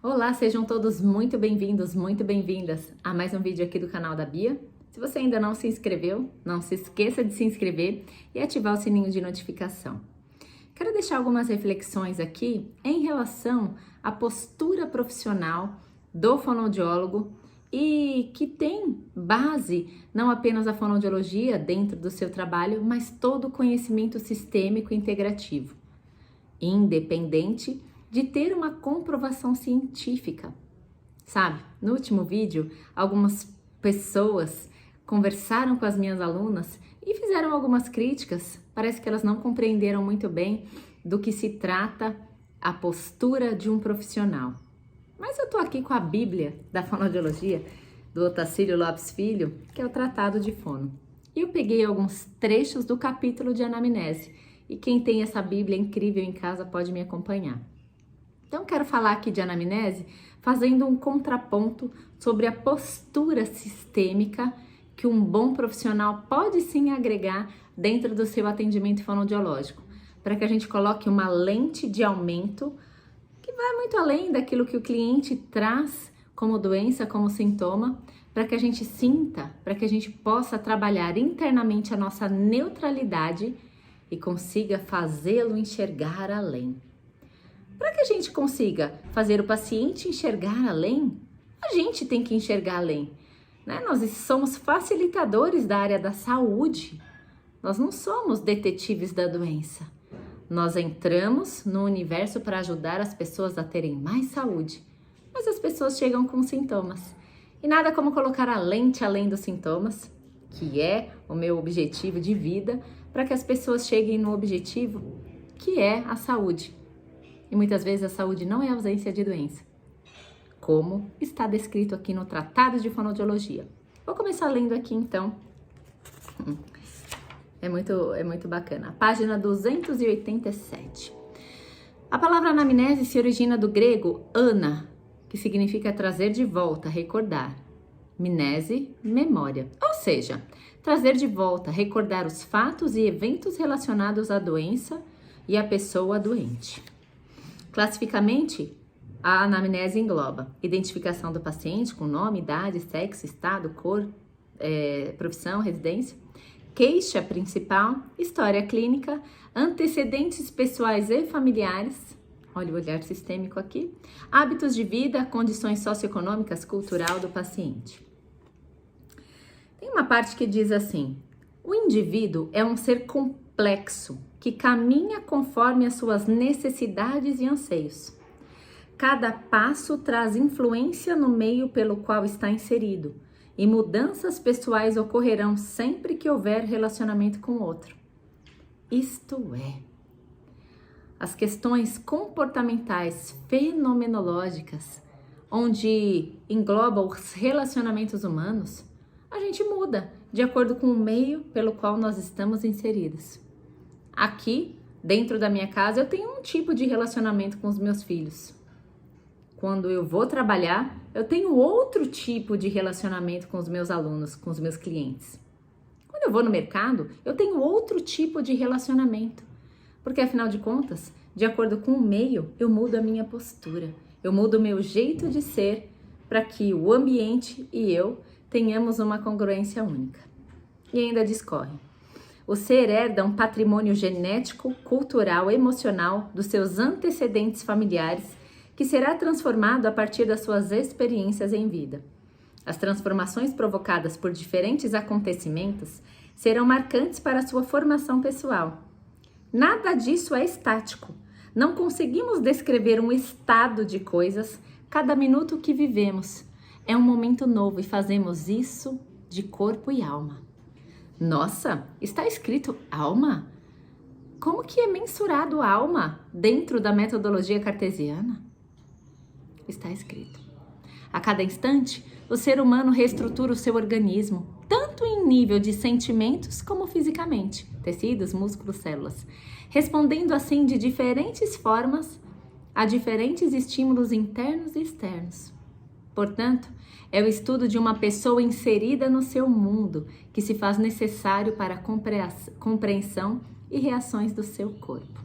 Olá, sejam todos muito bem-vindos, muito bem-vindas a mais um vídeo aqui do canal da Bia. Se você ainda não se inscreveu, não se esqueça de se inscrever e ativar o sininho de notificação. Quero deixar algumas reflexões aqui em relação à postura profissional do fonoaudiólogo e que tem base não apenas a fonoaudiologia dentro do seu trabalho, mas todo o conhecimento sistêmico integrativo, independente de ter uma comprovação científica. Sabe, no último vídeo, algumas pessoas conversaram com as minhas alunas e fizeram algumas críticas. Parece que elas não compreenderam muito bem do que se trata a postura de um profissional. Mas eu tô aqui com a Bíblia da Fonoaudiologia, do Otacílio Lopes Filho, que é o Tratado de Fono. E eu peguei alguns trechos do capítulo de anamnese. E quem tem essa Bíblia incrível em casa pode me acompanhar. Então, quero falar aqui de anamnese fazendo um contraponto sobre a postura sistêmica que um bom profissional pode sim agregar dentro do seu atendimento fonoaudiológico, para que a gente coloque uma lente de aumento que vai muito além daquilo que o cliente traz como doença, como sintoma, para que a gente sinta, para que a gente possa trabalhar internamente a nossa neutralidade e consiga fazê-lo enxergar além. Para que a gente consiga fazer o paciente enxergar além, a gente tem que enxergar além, né? Nós somos facilitadores da área da saúde, nós não somos detetives da doença. Nós entramos no universo para ajudar as pessoas a terem mais saúde, mas as pessoas chegam com sintomas. E nada como colocar a lente além dos sintomas, que é o meu objetivo de vida, para que as pessoas cheguem no objetivo que é a saúde. E muitas vezes a saúde não é ausência de doença, como está descrito aqui no Tratado de Fonoaudiologia. Vou começar lendo aqui então. É muito bacana. A página 287. A palavra anamnese se origina do grego ana, que significa trazer de volta, recordar. Mnese, memória. Ou seja, trazer de volta, recordar os fatos e eventos relacionados à doença e à pessoa doente. Classificamente, a anamnese engloba identificação do paciente com nome, idade, sexo, estado, cor, profissão, residência, queixa principal, história clínica, antecedentes pessoais e familiares, olha o olhar sistêmico aqui, hábitos de vida, condições socioeconômicas, cultural do paciente. Tem uma parte que diz assim: o indivíduo é um ser complexo que caminha conforme as suas necessidades e anseios. Cada passo traz influência no meio pelo qual está inserido, e mudanças pessoais ocorrerão sempre que houver relacionamento com o outro. Isto é, as questões comportamentais fenomenológicas, onde engloba os relacionamentos humanos, a gente muda de acordo com o meio pelo qual nós estamos inseridos. Aqui, dentro da minha casa, eu tenho um tipo de relacionamento com os meus filhos. Quando eu vou trabalhar, eu tenho outro tipo de relacionamento com os meus alunos, com os meus clientes. Quando eu vou no mercado, eu tenho outro tipo de relacionamento. Porque, afinal de contas, de acordo com o meio, eu mudo a minha postura. Eu mudo o meu jeito de ser para que o ambiente e eu tenhamos uma congruência única. E ainda discorre. O ser herda um patrimônio genético, cultural, emocional dos seus antecedentes familiares que será transformado a partir das suas experiências em vida. As transformações provocadas por diferentes acontecimentos serão marcantes para a sua formação pessoal. Nada disso é estático. Não conseguimos descrever um estado de coisas cada minuto que vivemos. É um momento novo e fazemos isso de corpo e alma. Nossa, está escrito alma? Como que é mensurado alma dentro da metodologia cartesiana? Está escrito. A cada instante, o ser humano reestrutura o seu organismo, tanto em nível de sentimentos como fisicamente, tecidos, músculos, células, respondendo assim de diferentes formas a diferentes estímulos internos e externos. Portanto, é o estudo de uma pessoa inserida no seu mundo que se faz necessário para a compreensão e reações do seu corpo.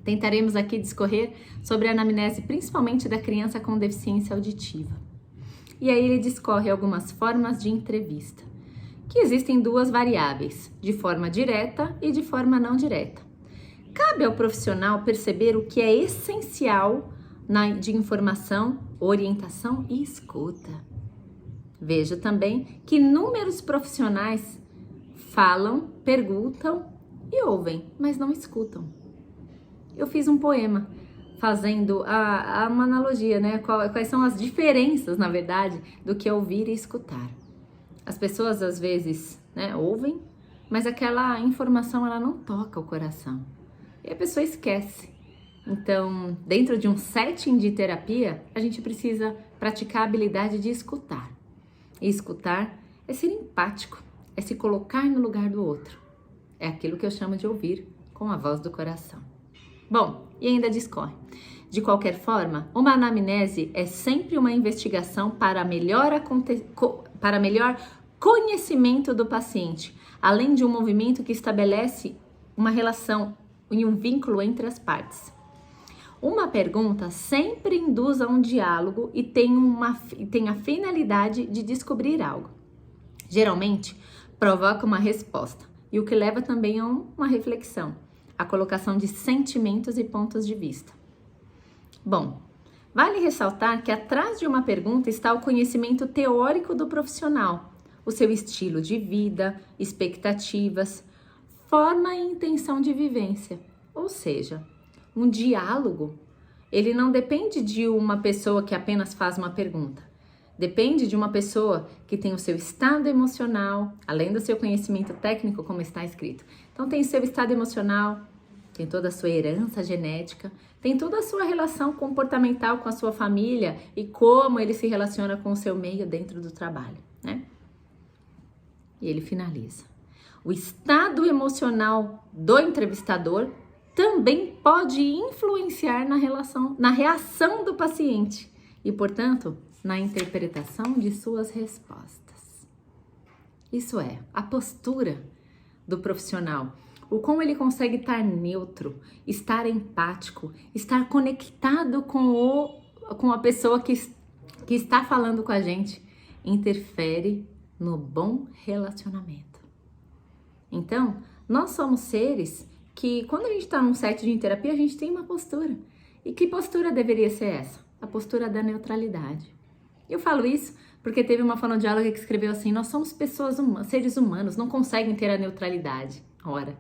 Tentaremos aqui discorrer sobre a anamnese, principalmente da criança com deficiência auditiva. E aí ele discorre algumas formas de entrevista, que existem duas variáveis, de forma direta e de forma não direta. Cabe ao profissional perceber o que é essencial de informação, orientação e escuta. Vejo também que inúmeros profissionais falam, perguntam e ouvem, mas não escutam. Eu fiz um poema fazendo uma analogia, né? Quais são as diferenças, na verdade, do que é ouvir e escutar. As pessoas, às vezes, né, ouvem, mas aquela informação, ela não toca o coração. E a pessoa esquece. Então, dentro de um setting de terapia, a gente precisa praticar a habilidade de escutar. E escutar é ser empático, é se colocar no lugar do outro. É aquilo que eu chamo de ouvir com a voz do coração. Bom, e ainda discorre. De qualquer forma, uma anamnese é sempre uma investigação para melhor conhecimento do paciente, além de um movimento que estabelece uma relação e um vínculo entre as partes. Uma pergunta sempre induz a um diálogo e tem a finalidade de descobrir algo. Geralmente, provoca uma resposta, e o que leva também a uma reflexão, a colocação de sentimentos e pontos de vista. Bom, vale ressaltar que atrás de uma pergunta está o conhecimento teórico do profissional, o seu estilo de vida, expectativas, forma e intenção de vivência. Ou seja, um diálogo, ele não depende de uma pessoa que apenas faz uma pergunta. Depende de uma pessoa que tem o seu estado emocional, além do seu conhecimento técnico, como está escrito. Então, tem o seu estado emocional, tem toda a sua herança genética, tem toda a sua relação comportamental com a sua família e como ele se relaciona com o seu meio dentro do trabalho, né? E ele finaliza. O estado emocional do entrevistador também pode influenciar na reação do paciente e, portanto, na interpretação de suas respostas. Isso é, a postura do profissional, o como ele consegue estar neutro, estar empático, estar conectado com a pessoa que está falando com a gente, interfere no bom relacionamento. Então, nós somos seres que, quando a gente está num set de terapia, a gente tem uma postura. E que postura deveria ser essa? A postura da neutralidade. Eu falo isso porque teve uma fonoaudióloga que escreveu assim: nós somos seres humanos, não conseguem ter a neutralidade. Ora,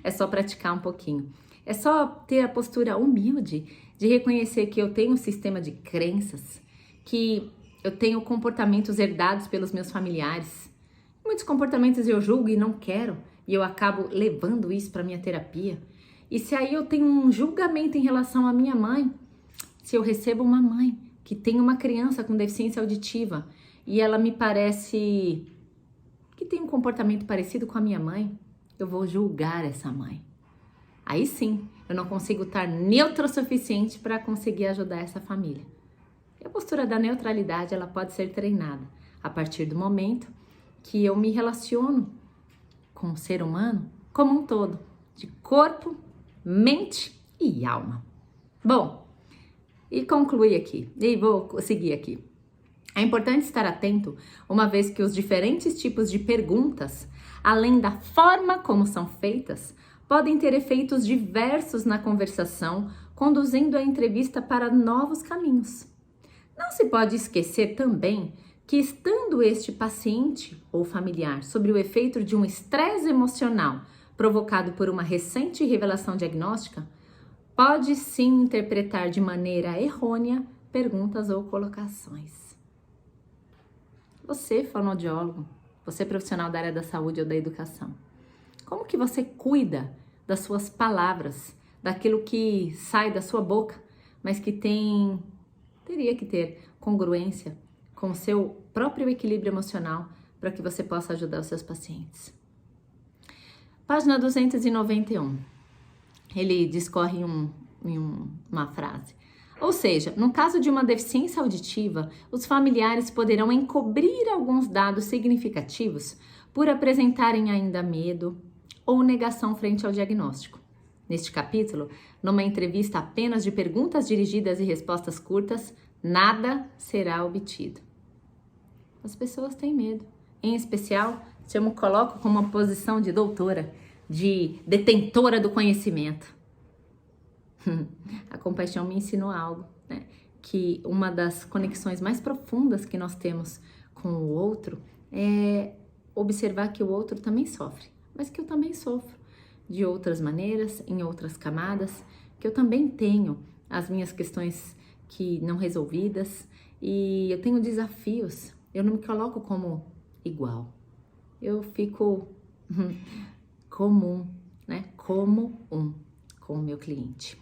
é só praticar um pouquinho. É só ter a postura humilde de reconhecer que eu tenho um sistema de crenças, que eu tenho comportamentos herdados pelos meus familiares. Muitos comportamentos eu julgo e não quero, e eu acabo levando isso para minha terapia. E se aí eu tenho um julgamento em relação à minha mãe, se eu recebo uma mãe que tem uma criança com deficiência auditiva e ela me parece que tem um comportamento parecido com a minha mãe, eu vou julgar essa mãe. Aí sim, eu não consigo estar neutra o suficiente para conseguir ajudar essa família. E a postura da neutralidade, ela pode ser treinada a partir do momento que eu me relaciono com o ser humano como um todo, de corpo, mente e alma. Bom, e concluir aqui, e vou seguir aqui. É importante estar atento, uma vez que os diferentes tipos de perguntas, além da forma como são feitas, podem ter efeitos diversos na conversação, conduzindo a entrevista para novos caminhos. Não se pode esquecer também que, estando este paciente ou familiar sob o efeito de um estresse emocional provocado por uma recente revelação diagnóstica, pode sim interpretar de maneira errônea perguntas ou colocações. Você, fonoaudiólogo, você profissional da área da saúde ou da educação, como que você cuida das suas palavras, daquilo que sai da sua boca, mas que teria que ter congruência com o seu próprio equilíbrio emocional para que você possa ajudar os seus pacientes? Página 291. Ele discorre em uma frase. Ou seja, no caso de uma deficiência auditiva, os familiares poderão encobrir alguns dados significativos por apresentarem ainda medo ou negação frente ao diagnóstico. Neste capítulo, numa entrevista apenas de perguntas dirigidas e respostas curtas, nada será obtido. As pessoas têm medo. Em especial, se eu me coloco como uma posição de doutora, de detentora do conhecimento. A compaixão me ensinou algo, né? Que uma das conexões mais profundas que nós temos com o outro é observar que o outro também sofre, mas que eu também sofro de outras maneiras, em outras camadas, que eu também tenho as minhas questões que não resolvidas e eu tenho desafios. Eu não me coloco como igual, eu fico comum, né? Como com o meu cliente.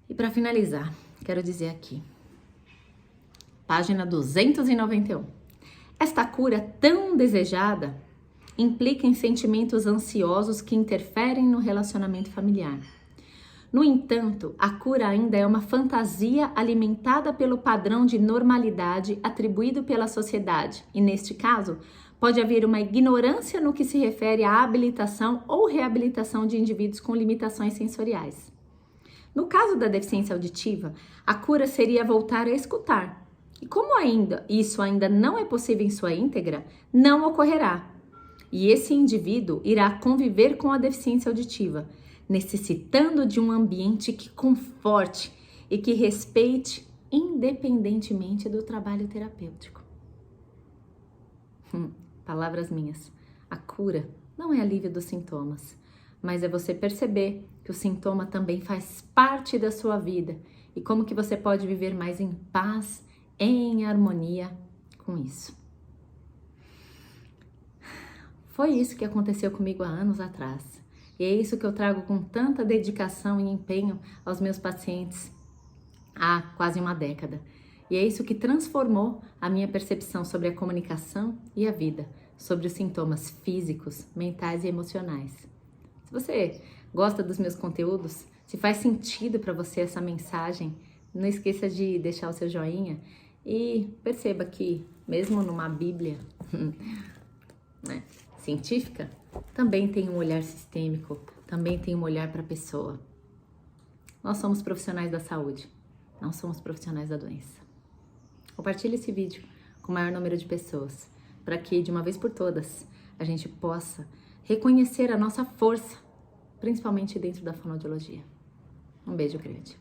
E para finalizar, quero dizer aqui, página 291. Esta cura tão desejada implica em sentimentos ansiosos que interferem no relacionamento familiar. No entanto, a cura ainda é uma fantasia alimentada pelo padrão de normalidade atribuído pela sociedade e, neste caso, pode haver uma ignorância no que se refere à habilitação ou reabilitação de indivíduos com limitações sensoriais. No caso da deficiência auditiva, a cura seria voltar a escutar. E como isso ainda não é possível em sua íntegra, não ocorrerá. E esse indivíduo irá conviver com a deficiência auditiva, necessitando de um ambiente que conforte e que respeite independentemente do trabalho terapêutico. Palavras minhas. A cura não é alívio dos sintomas, mas é você perceber que o sintoma também faz parte da sua vida e como que você pode viver mais em paz, em harmonia com isso. Foi isso que aconteceu comigo há anos atrás. E é isso que eu trago com tanta dedicação e empenho aos meus pacientes há quase uma década. E é isso que transformou a minha percepção sobre a comunicação e a vida, sobre os sintomas físicos, mentais e emocionais. Se você gosta dos meus conteúdos, se faz sentido para você essa mensagem, não esqueça de deixar o seu joinha e perceba que mesmo numa Bíblia né, científica, também tem um olhar sistêmico, também tem um olhar para a pessoa. Nós somos profissionais da saúde, não somos profissionais da doença. Compartilhe esse vídeo com o maior número de pessoas, para que de uma vez por todas a gente possa reconhecer a nossa força, principalmente dentro da fonoaudiologia. Um beijo grande.